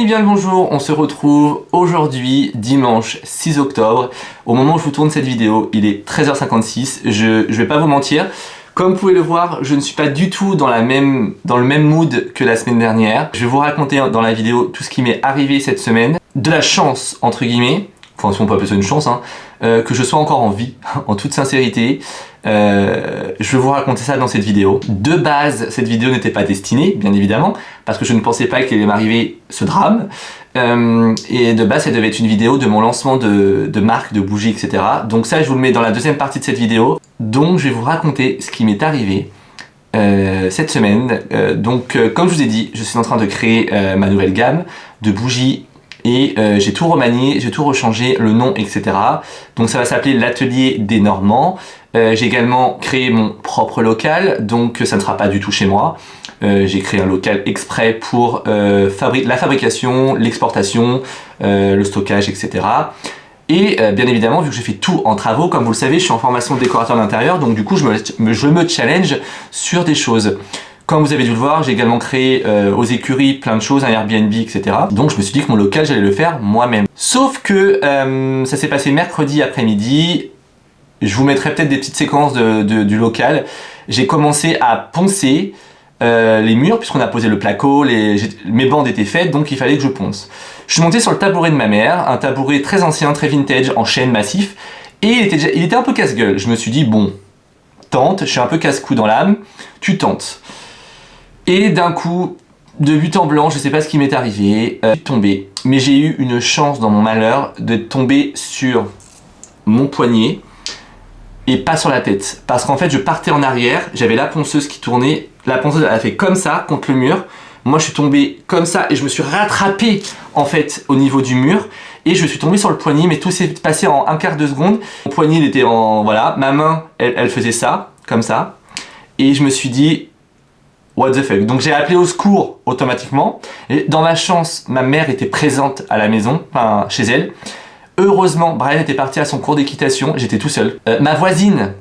bien le bonjour, on se retrouve aujourd'hui, dimanche 6 octobre. Au moment où je vous tourne cette vidéo, il est 13h56, je vais pas vous mentir. Comme vous pouvez le voir, je ne suis pas du tout dans le même mood que la semaine dernière. Je vais vous raconter dans la vidéo tout ce qui m'est arrivé cette semaine. De la chance, entre guillemets, enfin si on peut appeler ça une chance, que je sois encore en vie, en toute sincérité. Je vais vous raconter ça dans cette vidéo. De base, cette vidéo n'était pas destinée, bien évidemment, parce que je ne pensais pas qu'il allait m'arriver ce drame. Et de base, ça devait être une vidéo de mon lancement de marque, de bougies, etc. Donc ça, je vous le mets dans la deuxième partie de cette vidéo. Donc je vais vous raconter ce qui m'est arrivé cette semaine. Comme je vous ai dit, je suis en train de créer ma nouvelle gamme de bougies. Et j'ai tout remanié, j'ai tout rechangé, le nom, etc. Donc ça va s'appeler l'Atelier des Normands. J'ai également créé mon propre local, donc ça ne sera pas du tout chez moi. J'ai créé un local exprès pour la fabrication, l'exportation, le stockage, etc. Et bien évidemment, vu que j'ai fait tout en travaux, comme vous le savez, je suis en formation de décorateur d'intérieur, donc du coup je me challenge sur des choses. Comme vous avez dû le voir, j'ai également créé aux écuries plein de choses, un Airbnb, etc. Donc je me suis dit que mon local, j'allais le faire moi-même. Sauf que ça s'est passé mercredi après-midi. Je vous mettrai peut-être des petites séquences du local. J'ai commencé à poncer les murs, puisqu'on a posé le placo, mes bandes étaient faites, donc il fallait que je ponce. Je suis monté sur le tabouret de ma mère, un tabouret très ancien, très vintage, en chêne massif, et il était un peu casse-gueule. Je me suis dit, bon, tente, je suis un peu casse-cou dans l'âme, tu tentes. Et d'un coup, de but en blanc, je sais pas ce qui m'est arrivé, je suis tombé. Mais j'ai eu une chance dans mon malheur de tomber sur mon poignet et pas sur la tête. Parce qu'en fait, je partais en arrière, j'avais la ponceuse qui tournait, la ponceuse elle a fait comme ça contre le mur. Moi, je suis tombé comme ça et je me suis rattrapé en fait au niveau du mur. Et je suis tombé sur le poignet, mais tout s'est passé en un quart de seconde. Mon poignet, il était en... voilà, ma main, elle faisait ça, comme ça. Et je me suis dit... what the fuck. Donc j'ai appelé au secours automatiquement. Et dans ma chance, ma mère était présente à la maison, enfin chez elle. Heureusement, Brian était parti à son cours d'équitation, j'étais tout seul. Ma voisine,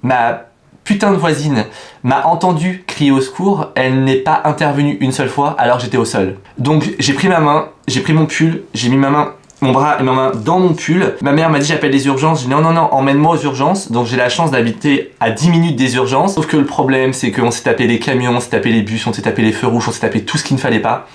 ma putain de voisine, m'a entendu crier au secours. Elle n'est pas intervenue une seule fois alors que j'étais au sol. Donc j'ai pris ma main, j'ai pris mon pull, j'ai mis mon bras et ma main dans mon pull. Ma mère m'a dit j'appelle les urgences. J'ai dit non, emmène-moi aux urgences. Donc j'ai la chance d'habiter à 10 minutes des urgences. Sauf que le problème, c'est qu'on s'est tapé les camions, on s'est tapé les bus, on s'est tapé les feux rouges, on s'est tapé tout ce qu'il ne fallait pas.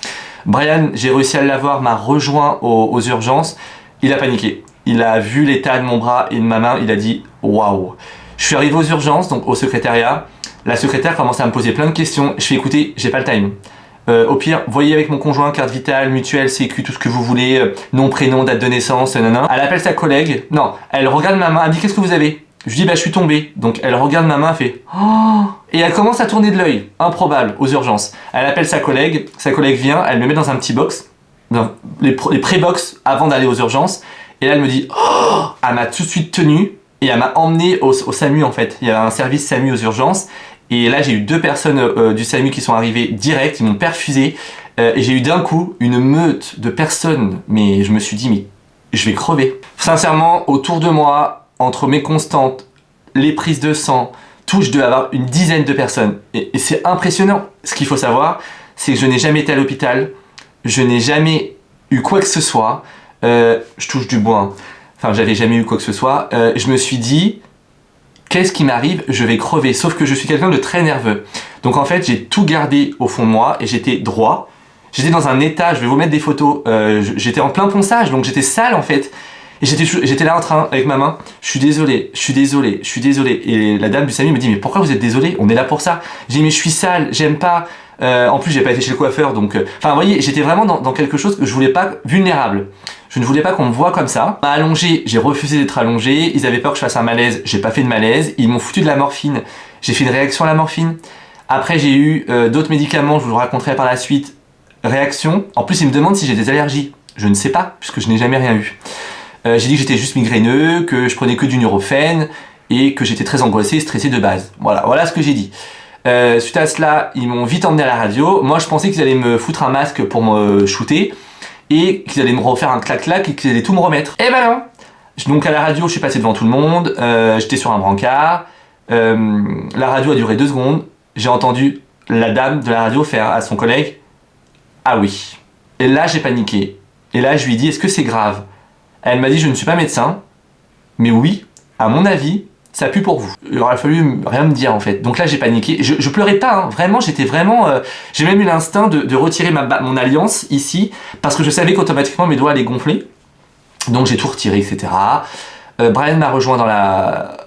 Brian, j'ai réussi à l'avoir, m'a rejoint aux urgences. Il a paniqué. Il a vu l'état de mon bras et de ma main. Il a dit waouh. Je suis arrivé aux urgences, donc au secrétariat. La secrétaire commence à me poser plein de questions. Je fais écoutez, j'ai pas le time. Au pire, voyez avec mon conjoint, carte vitale, mutuelle, sécu, tout ce que vous voulez, nom, prénom, date de naissance, nanana. Elle appelle sa collègue, non, elle regarde ma main, elle me dit qu'est-ce que vous avez? Je dis bah je suis tombé, donc elle regarde ma main, elle fait oh, et elle commence à tourner de l'œil, improbable, aux urgences. Elle appelle sa collègue vient, elle me met dans un petit box, dans les pré-box avant d'aller aux urgences, et là elle me dit oh, elle m'a tout de suite tenu, et elle m'a emmené au SAMU en fait, il y avait un service SAMU aux urgences. Et là, j'ai eu deux personnes du SAMU qui sont arrivées direct, ils m'ont perfusé. Et j'ai eu d'un coup une meute de personnes. Mais je me suis dit, mais je vais crever. Sincèrement, autour de moi, entre mes constantes, les prises de sang, tout, je devais avoir une dizaine de personnes. Et c'est impressionnant. Ce qu'il faut savoir, c'est que je n'ai jamais été à l'hôpital. Je n'ai jamais eu quoi que ce soit. Je touche du bois. Enfin, j'avais jamais eu quoi que ce soit. Je me suis dit... qu'est-ce qui m'arrive? Je vais crever. Sauf que je suis quelqu'un de très nerveux. Donc en fait, j'ai tout gardé au fond de moi et j'étais droit. J'étais dans un état, je vais vous mettre des photos, j'étais en plein ponçage, donc j'étais sale en fait. Et j'étais là en train, avec ma main, je suis désolé. Et la dame du SAMU me dit, mais pourquoi vous êtes désolé? On est là pour ça. J'ai dit, mais je suis sale, j'aime pas. En plus, j'ai pas été chez le coiffeur, donc... Enfin, vous voyez, j'étais vraiment dans quelque chose que je voulais pas vulnérable. Je ne voulais pas qu'on me voie comme ça. On m'a allongé, j'ai refusé d'être allongé. Ils avaient peur que je fasse un malaise, j'ai pas fait de malaise. Ils m'ont foutu de la morphine. J'ai fait une réaction à la morphine. Après, j'ai eu d'autres médicaments, je vous le raconterai par la suite. Réaction. En plus, ils me demandent si j'ai des allergies. Je ne sais pas, puisque je n'ai jamais rien eu. J'ai dit que j'étais juste migraineux, que je prenais que du Nurofen et que j'étais très angoissé et stressé de base. Voilà ce que j'ai dit. Suite à cela, ils m'ont vite emmené à la radio. Moi, je pensais qu'ils allaient me foutre un masque pour me shooter et qu'ils allaient me refaire un clac-clac et qu'ils allaient tout me remettre. Eh ben non. Donc à la radio, je suis passé devant tout le monde. J'étais sur un brancard. La radio a duré 2 secondes. J'ai entendu la dame de la radio faire à son collègue « Ah oui ». Et là, j'ai paniqué. Et là, je lui ai dit, est-ce que c'est grave? Elle m'a dit, je ne suis pas médecin, mais oui, à mon avis, ça pue pour vous. Il aurait fallu rien me dire en fait. Donc là, j'ai paniqué. Je pleurais pas, hein. Vraiment, j'étais vraiment... j'ai même eu l'instinct de retirer mon alliance ici, parce que je savais qu'automatiquement mes doigts allaient gonfler. Donc j'ai tout retiré, etc. Brian m'a rejoint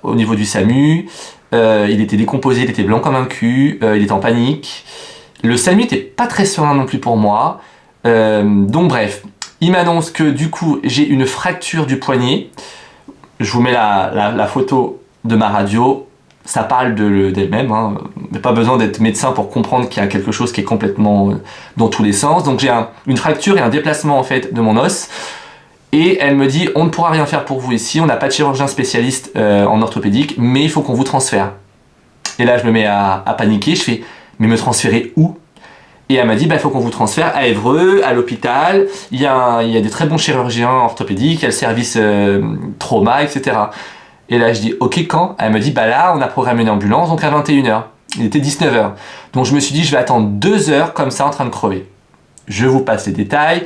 au niveau du SAMU. Il était décomposé, il était blanc comme un cul, il était en panique. Le SAMU n'était pas très serein non plus pour moi. Donc bref, il m'annonce que du coup j'ai une fracture du poignet. Je vous mets la photo de ma radio. Ça parle d'elle-même. Hein. Pas besoin d'être médecin pour comprendre qu'il y a quelque chose qui est complètement dans tous les sens. Donc j'ai une fracture et un déplacement en fait de mon os. Et elle me dit, on ne pourra rien faire pour vous ici, on n'a pas de chirurgien spécialiste en orthopédique, mais il faut qu'on vous transfère. Et là, je me mets à paniquer, je fais, mais me transférer où? Et elle m'a dit, il faut qu'on vous transfère à Évreux, à l'hôpital, il y a des très bons chirurgiens orthopédiques, il y a le service trauma, etc. Et là, je dis, ok, quand? Elle me dit, là, on a programmé une ambulance, donc à 21h. Il était 19h. Donc je me suis dit, je vais attendre 2 heures comme ça en train de crever. Je vous passe les détails.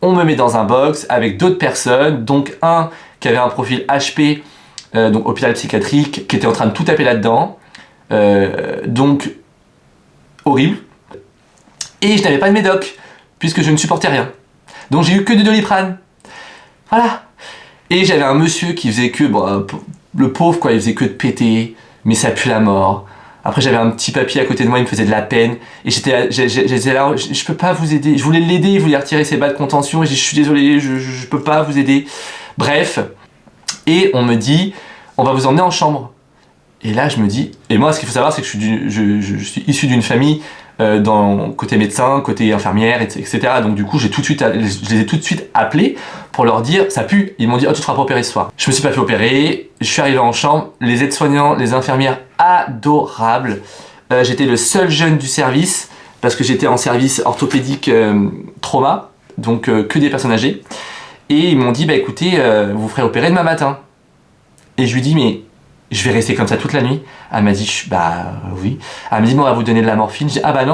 On me met dans un box avec d'autres personnes, donc un qui avait un profil HP, donc hôpital psychiatrique, qui était en train de tout taper là-dedans, donc horrible. Et je n'avais pas de médoc, puisque je ne supportais rien. Donc j'ai eu que du Doliprane. Voilà. Et j'avais un monsieur qui faisait que, le pauvre quoi, il faisait que de péter, mais ça pue la mort. Après j'avais un petit papier à côté de moi, il me faisait de la peine. Et j'étais là, je peux pas vous aider. Je voulais l'aider, il voulait retirer ses bas de contention. Et je suis désolé, je peux pas vous aider. Bref. Et on me dit, on va vous emmener en chambre. Et là je me dis, et moi ce qu'il faut savoir c'est que je suis issu d'une famille côté médecin, côté infirmière, etc. Donc du coup je les ai tout de suite appelés pour leur dire ça pue. Ils m'ont dit tu te feras pas opérer ce soir. Je me suis pas fait opérer, je suis arrivé en chambre, les aides-soignants, les infirmières adorables. J'étais le seul jeune du service parce que j'étais en service orthopédique trauma, donc que des personnes âgées. Et ils m'ont dit écoutez, vous ferez opérer demain matin. Et je lui dis mais je vais rester comme ça toute la nuit. Elle m'a dit, oui. Elle m'a dit, on va vous donner de la morphine. Je dis, bah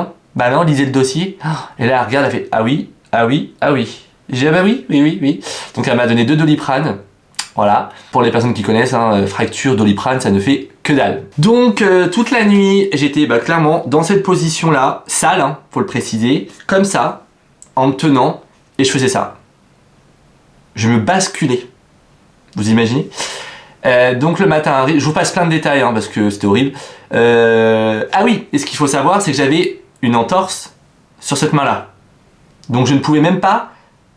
non, lisez le dossier. Et là, elle regarde, elle fait, ah oui. J'ai dit, oui. Donc elle m'a donné 2 Doliprane. Voilà. Pour les personnes qui connaissent, fracture, Doliprane, ça ne fait que dalle. Donc, toute la nuit, j'étais clairement dans cette position-là, sale, faut le préciser, comme ça, en me tenant, et je faisais ça. Je me basculais. Vous imaginez ? Donc le matin arrive, je vous passe plein de détails parce que c'était horrible. Ah oui, et ce qu'il faut savoir c'est que j'avais une entorse sur cette main là. Donc je ne pouvais même pas,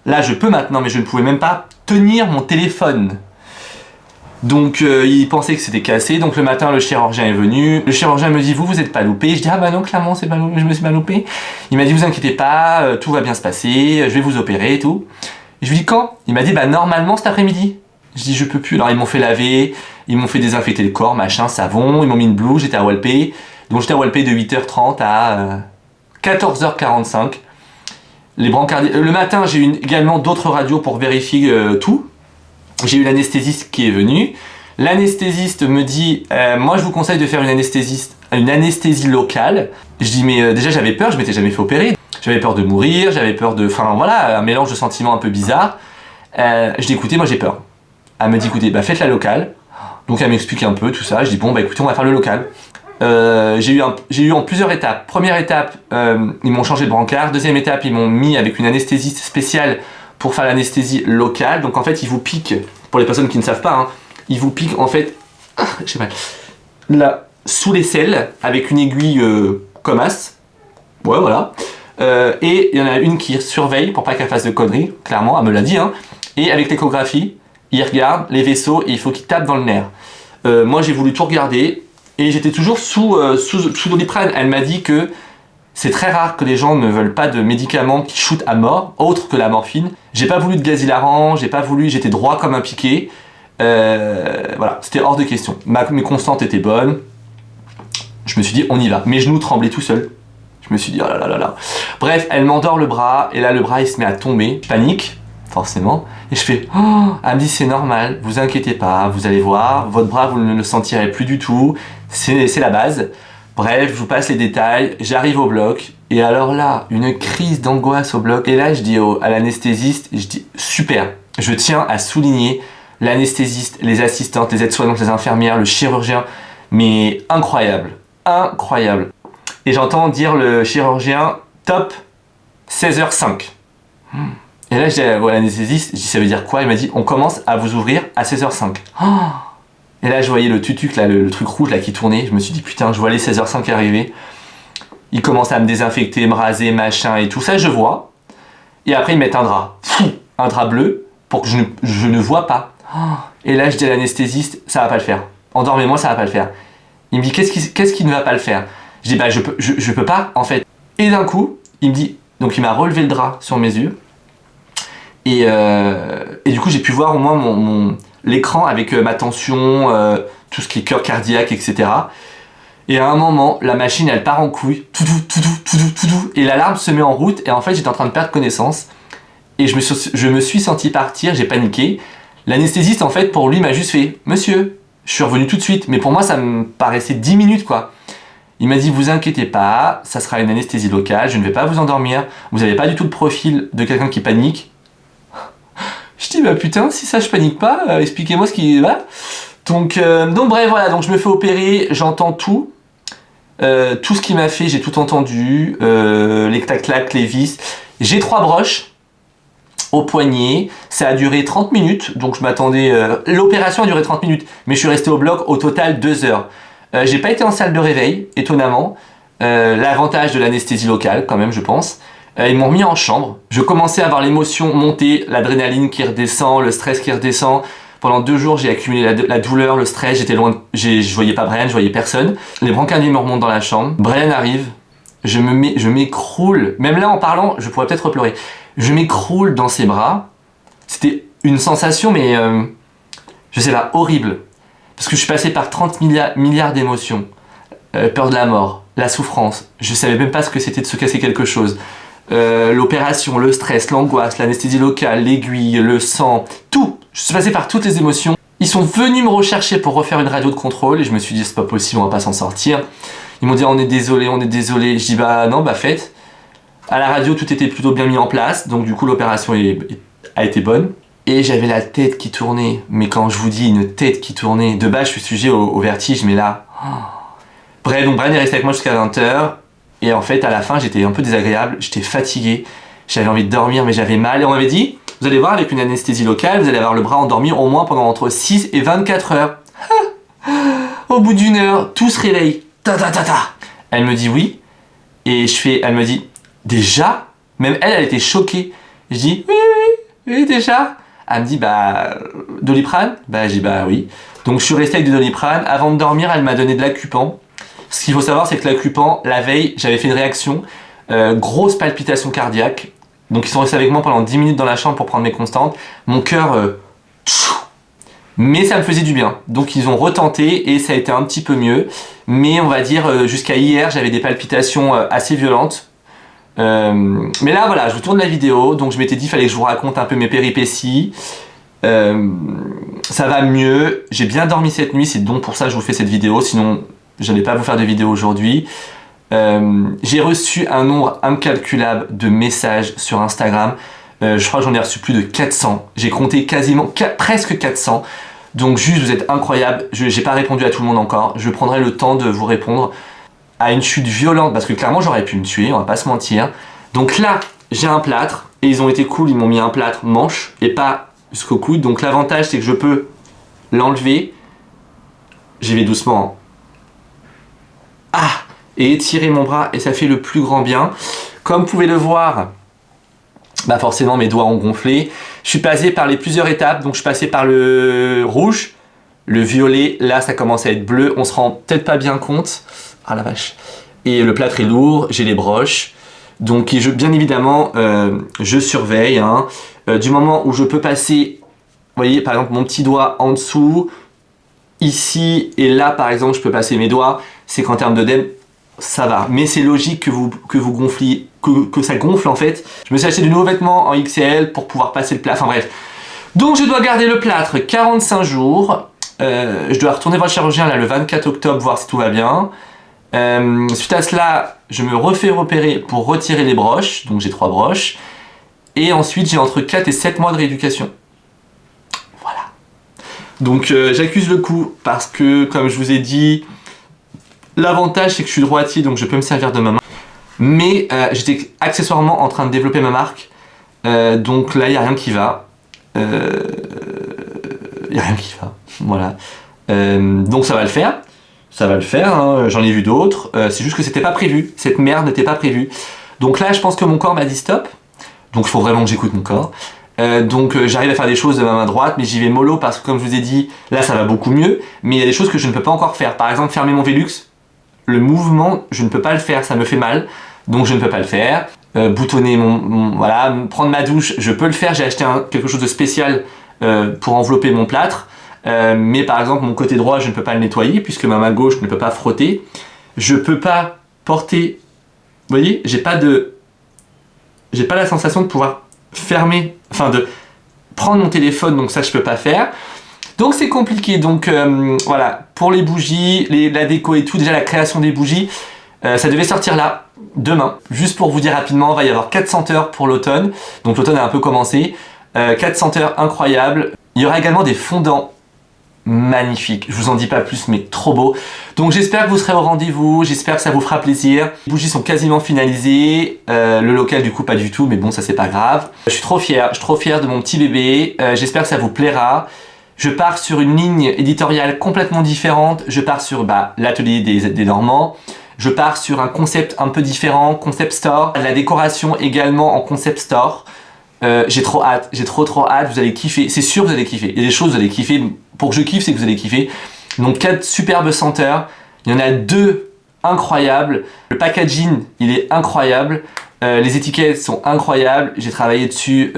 là je peux maintenant mais je ne pouvais même pas tenir mon téléphone. Donc il pensait que c'était cassé, donc le matin le chirurgien est venu. Le chirurgien me dit vous êtes pas loupé. Je dis non clairement c'est pas loupé, je me suis pas loupé. Il m'a dit vous inquiétez pas, tout va bien se passer, je vais vous opérer et tout. Et je lui dis quand? Il m'a dit normalement cet après-midi. Je dis je peux plus. Alors ils m'ont fait laver, ils m'ont fait désinfecter le corps, machin, savon, ils m'ont mis une blouse, j'étais à Walpé. Donc j'étais à Walpé de 8h30 à 14h45. Les brancardiers. Le matin j'ai eu également d'autres radios pour vérifier tout. J'ai eu l'anesthésiste qui est venu. L'anesthésiste me dit moi je vous conseille de faire une anesthésie locale. Je dis mais déjà j'avais peur, je m'étais jamais fait opérer. J'avais peur de mourir, j'avais peur de... Enfin voilà, un mélange de sentiments un peu bizarre. Je dis écoutez moi j'ai peur. Elle me dit écoutez, faites la locale. Donc elle m'explique un peu tout ça. Je dis bon écoutez, on va faire le local. J'ai eu en plusieurs étapes. Première étape, ils m'ont changé de brancard. Deuxième étape, ils m'ont mis avec une anesthésiste spéciale pour faire l'anesthésie locale. Donc en fait, ils vous piquent, pour les personnes qui ne savent pas, ils vous piquent en fait, j'ai mal, là, sous l'aisselle, avec une aiguille comme as. Ouais, voilà. Et il y en a une qui surveille pour pas qu'elle fasse de conneries, clairement, elle me l'a dit. Et avec l'échographie, il regarde les vaisseaux et il faut qu'il tape dans le nerf. Moi j'ai voulu tout regarder et j'étais toujours sous Doliprane. Elle m'a dit que c'est très rare que les gens ne veulent pas de médicaments qui shootent à mort, autre que la morphine. J'ai pas voulu de gaz hilarant, j'étais droit comme un piquet. Voilà, c'était hors de question. Mes constantes étaient bonnes. Je me suis dit on y va. Mes genoux tremblaient tout seuls. Je me suis dit oh là là là là. Bref, elle m'endort le bras et là le bras il se met à tomber. Je panique. Forcément, et je fais elle me dit c'est normal, vous inquiétez pas, vous allez voir, votre bras vous ne le sentirez plus du tout, c'est la base. Bref, je vous passe les détails, j'arrive au bloc, et alors là, une crise d'angoisse au bloc, et là je dis à l'anesthésiste, je dis super, je tiens à souligner l'anesthésiste, les assistantes, les aides-soignantes, les infirmières, le chirurgien, mais incroyable, incroyable. Et j'entends dire le chirurgien, top, 16h05. Et là je dis à l'anesthésiste, je dis ça veut dire quoi? Il m'a dit, on commence à vous ouvrir à 16h05. Et là, je voyais le tutuc, là, le truc rouge là, qui tournait. Je me suis dit, putain, je vois les 16h05 arriver. Ils commencent à me désinfecter, me raser, machin et tout ça, je vois. Et après, ils mettent un drap. Un drap bleu pour que je ne vois pas. Et là, je dis à l'anesthésiste, ça va pas le faire. Endormez-moi, ça va pas le faire. Il me dit, qu'est-ce qui ne va pas le faire? Je dis, bah, je peux pas, en fait. Et d'un coup, il me dit, donc il m'a relevé le drap sur mes yeux. Et du coup, j'ai pu voir au moins l'écran avec ma tension, tout ce qui est cœur cardiaque, etc. Et à un moment, la machine, elle part en couille, tout, et l'alarme se met en route, et en fait, j'étais en train de perdre connaissance, et je me suis senti partir, j'ai paniqué. L'anesthésiste, en fait, pour lui, m'a juste fait « Monsieur », je suis revenu tout de suite, mais pour moi, ça me paraissait 10 minutes, quoi. Il m'a dit « Vous inquiétez pas, ça sera une anesthésie locale, je ne vais pas vous endormir, vous n'avez pas du tout le profil de quelqu'un qui panique. » Je dis bah putain, si ça je panique pas, expliquez-moi ce qui va. Donc bref, voilà, donc je me fais opérer, j'entends tout. Tout ce qu'il m'a fait, j'ai tout entendu. Les clac-clac, les vis. J'ai 3 broches au poignet. Ça a duré 30 minutes, donc je m'attendais... L'opération a duré 30 minutes, mais je suis resté au bloc au total 2 heures. J'ai pas été en salle de réveil, étonnamment. L'avantage de l'anesthésie locale, quand même, je pense. Ils m'ont remis en chambre. Je commençais à avoir l'émotion monter, l'adrénaline qui redescend, le stress qui redescend. Pendant 2 jours, j'ai accumulé la douleur, le stress. J'étais loin, je voyais pas Brian, je voyais personne. Les brancardiers me remontent dans la chambre. Brian arrive. Je m'écroule. Même là, en parlant, je pourrais peut-être pleurer. Je m'écroule dans ses bras. C'était une sensation, mais je sais pas, horrible. Parce que je suis passé par 30 milliards d'émotions. Peur de la mort, la souffrance. Je savais même pas ce que c'était de se casser quelque chose. L'opération, le stress, l'angoisse, l'anesthésie locale, l'aiguille, le sang, tout. Je suis passé par toutes les émotions. Ils sont venus me rechercher pour refaire une radio de contrôle et je me suis dit c'est pas possible, on va pas s'en sortir. Ils m'ont dit on est désolé, on est désolé. Je dis bah non, bah faites. À la radio tout était plutôt bien mis en place, donc du coup l'opération a été bonne. Et j'avais la tête qui tournait, mais quand je vous dis une tête qui tournait, de base je suis sujet au vertige, mais là... Bref, donc Brian est resté avec moi jusqu'à 20h. Et en fait, à la fin, j'étais un peu désagréable, j'étais fatigué, j'avais envie de dormir, mais j'avais mal. Et on m'avait dit, vous allez voir, avec une anesthésie locale, vous allez avoir le bras endormi au moins pendant entre 6 et 24 heures. Au bout d'1 heure, tout se réveille. Ta ta ta ta. Elle me dit oui. Et elle me dit, déjà? Même elle était choquée. Je dis, oui, déjà. Elle me dit, bah, Doliprane? Bah, j'ai dit, bah oui. Donc je suis resté avec du Doliprane. Avant de dormir, elle m'a donné de l'Acupan. Ce qu'il faut savoir, c'est que l'Acupan, la veille, j'avais fait une réaction, grosse palpitation cardiaque. Donc ils sont restés avec moi pendant 10 minutes dans la chambre pour prendre mes constantes. Mon cœur, mais ça me faisait du bien. Donc ils ont retenté et ça a été un petit peu mieux. Mais on va dire, jusqu'à hier, j'avais des palpitations assez violentes. Mais là, voilà, je vous tourne la vidéo. Donc je m'étais dit, il fallait que je vous raconte un peu mes péripéties. Ça va mieux. J'ai bien dormi cette nuit, c'est donc pour ça que je vous fais cette vidéo. Sinon... je n'allais pas vous faire de vidéo aujourd'hui. J'ai reçu un nombre incalculable de messages sur Instagram. Je crois que j'en ai reçu plus de 400. J'ai compté presque 400. Donc juste, vous êtes incroyables. Je n'ai pas répondu à tout le monde encore. Je prendrai le temps de vous répondre à une chute violente. Parce que clairement, j'aurais pu me tuer, on va pas se mentir. Donc là, j'ai un plâtre. Et ils ont été cool, ils m'ont mis un plâtre manche et pas jusqu'au coude. Donc l'avantage, c'est que je peux l'enlever. J'y vais doucement. Et étirer mon bras et ça fait le plus grand bien. Comme vous pouvez le voir, bah forcément mes doigts ont gonflé. Je suis passé par les plusieurs étapes, donc je suis passé par le rouge, le violet, là ça commence à être bleu, on se rend peut-être pas bien compte. Ah la vache. Et le plâtre est lourd, j'ai les broches. Donc bien évidemment, je surveille. Hein. Du moment où je peux passer, vous voyez par exemple mon petit doigt en dessous, ici et là par exemple je peux passer mes doigts, c'est qu'en termes d'œdème, ça va. Mais c'est logique que vous gonfliez, que ça gonfle en fait. Je me suis acheté de nouveaux vêtements en XL pour pouvoir passer le plâtre, enfin bref. Donc je dois garder le plâtre 45 jours. Je dois retourner voir le chirurgien là, le 24 octobre, voir si tout va bien. Suite à cela, je me refais repérer pour retirer les broches, donc j'ai 3 broches. Et ensuite, j'ai entre 4 et 7 mois de rééducation. Voilà. Donc j'accuse le coup parce que, comme je vous ai dit, l'avantage c'est que je suis droitier, donc je peux me servir de ma main. Mais j'étais accessoirement en train de développer ma marque. Donc là, il n'y a rien qui va. Il n'y a rien qui va. Voilà. Donc ça va le faire. Ça va le faire, hein. J'en ai vu d'autres. C'est juste que c'était pas prévu. Cette merde n'était pas prévue. Donc là, je pense que mon corps m'a dit stop. Donc il faut vraiment que j'écoute mon corps. Donc j'arrive à faire des choses de ma main droite, mais j'y vais mollo parce que, comme je vous ai dit, là ça va beaucoup mieux. Mais il y a des choses que je ne peux pas encore faire. Par exemple, fermer mon Velux. Le mouvement, je ne peux pas le faire. Ça me fait mal. Donc je ne peux pas le faire. Boutonner voilà, prendre ma douche, je peux le faire. J'ai acheté quelque chose de spécial pour envelopper mon plâtre. Mais par exemple, mon côté droit, je ne peux pas le nettoyer puisque ma main gauche ne peut pas frotter. Je peux pas porter. Vous voyez, j'ai pas la sensation de pouvoir fermer, enfin de prendre mon téléphone, donc ça je peux pas faire. Donc c'est compliqué. Donc voilà, pour les bougies, la déco et tout, déjà la création des bougies, ça devait sortir là, demain. Juste pour vous dire rapidement, il va y avoir 4 senteurs pour l'automne. Donc l'automne a un peu commencé. 4 senteurs incroyables. Il y aura également des fondants magnifiques. Je vous en dis pas plus, mais trop beau. Donc j'espère que vous serez au rendez-vous. J'espère que ça vous fera plaisir. Les bougies sont quasiment finalisées. Le local du coup pas du tout, mais bon ça c'est pas grave. Je suis trop fier de mon petit bébé. J'espère que ça vous plaira. Je pars sur une ligne éditoriale complètement différente. Je pars sur l'atelier des Normands. Je pars sur un concept un peu différent, concept store. La décoration également en concept store. J'ai trop hâte, j'ai trop hâte, vous allez kiffer. C'est sûr que vous allez kiffer. Il y a des choses que vous allez kiffer. Pour que je kiffe, c'est que vous allez kiffer. Donc 4 superbes senteurs. Il y en a 2 incroyables. Le packaging, il est incroyable. Les étiquettes sont incroyables. J'ai travaillé dessus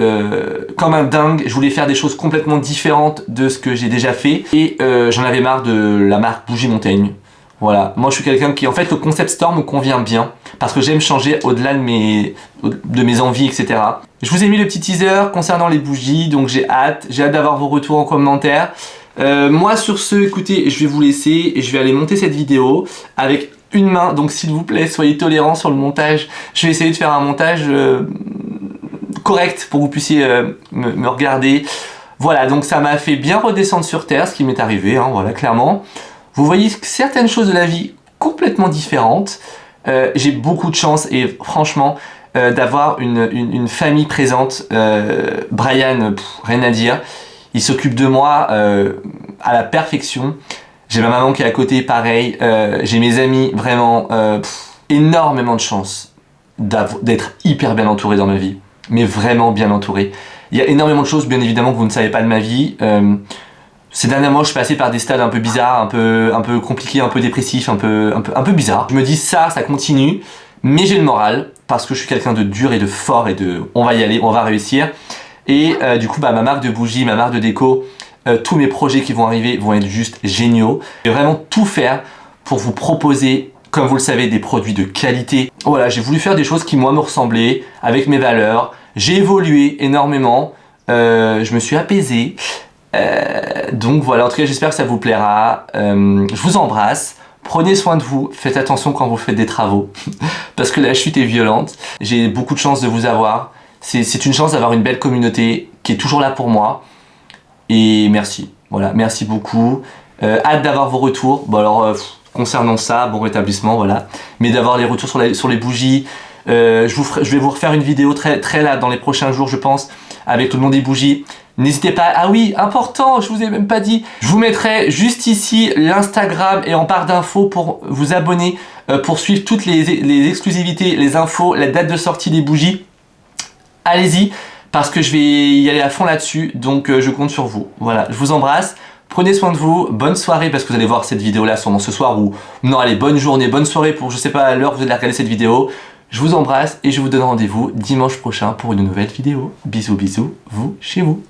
comme un dingue. Je voulais faire des choses complètement différentes de ce que j'ai déjà fait. Et j'en avais marre de la marque Bougie Montaigne. Voilà, moi je suis quelqu'un qui, en fait, le concept store me convient bien parce que j'aime changer au-delà de mes envies, etc. Je vous ai mis le petit teaser concernant les bougies, donc j'ai hâte d'avoir vos retours en commentaire. Moi sur ce, écoutez, je vais vous laisser et je vais aller monter cette vidéo avec une main, donc s'il vous plaît, soyez tolérants sur le montage. Je vais essayer de faire un montage correct pour que vous puissiez me regarder. Voilà, donc ça m'a fait bien redescendre sur terre, ce qui m'est arrivé, hein, voilà, clairement. Vous voyez certaines choses de la vie complètement différentes. J'ai beaucoup de chance et franchement d'avoir une famille présente. Brian, rien à dire. Il s'occupe de moi à la perfection. J'ai ma maman qui est à côté, pareil. J'ai mes amis, vraiment énormément de chance d'être hyper bien entouré dans ma vie. Mais vraiment bien entouré. Il y a énormément de choses, bien évidemment, que vous ne savez pas de ma vie. Ces derniers mois, je suis passé par des stades un peu bizarres, un peu compliqués, un peu dépressifs, un peu bizarres. Je me dis ça continue, mais j'ai le moral parce que je suis quelqu'un de dur et de fort et on va y aller, on va réussir. Et du coup, ma marque de bougies, ma marque de déco, tous mes projets qui vont arriver vont être juste géniaux. Je vais vraiment tout faire pour vous proposer, comme vous le savez, des produits de qualité. Voilà, j'ai voulu faire des choses qui, moi, me ressemblaient, avec mes valeurs. J'ai évolué énormément, je me suis apaisé. Donc voilà, en tout cas j'espère que ça vous plaira. Je vous embrasse, prenez soin de vous, faites attention quand vous faites des travaux parce que la chute est violente. J'ai beaucoup de chance de vous avoir, c'est une chance d'avoir une belle communauté qui est toujours là pour moi et merci, voilà, merci beaucoup. Hâte d'avoir vos retours. Bon alors concernant ça, bon rétablissement, voilà, mais d'avoir les retours sur les bougies. Je vais vous refaire une vidéo très là dans les prochains jours, je pense, avec le nom des bougies. N'hésitez pas, ah oui, important, je vous ai même pas dit, je vous mettrai juste ici l'Instagram et en barre d'infos pour vous abonner, pour suivre toutes les exclusivités, les infos, la date de sortie des bougies. Allez-y, parce que je vais y aller à fond là-dessus, donc je compte sur vous. Voilà, je vous embrasse, prenez soin de vous, bonne soirée, parce que vous allez voir cette vidéo-là sûrement ce soir, ou non, allez, bonne journée, bonne soirée pour je sais pas à l'heure que vous allez regarder cette vidéo. Je vous embrasse et je vous donne rendez-vous dimanche prochain pour une nouvelle vidéo. Bisous, bisous, vous, chez vous.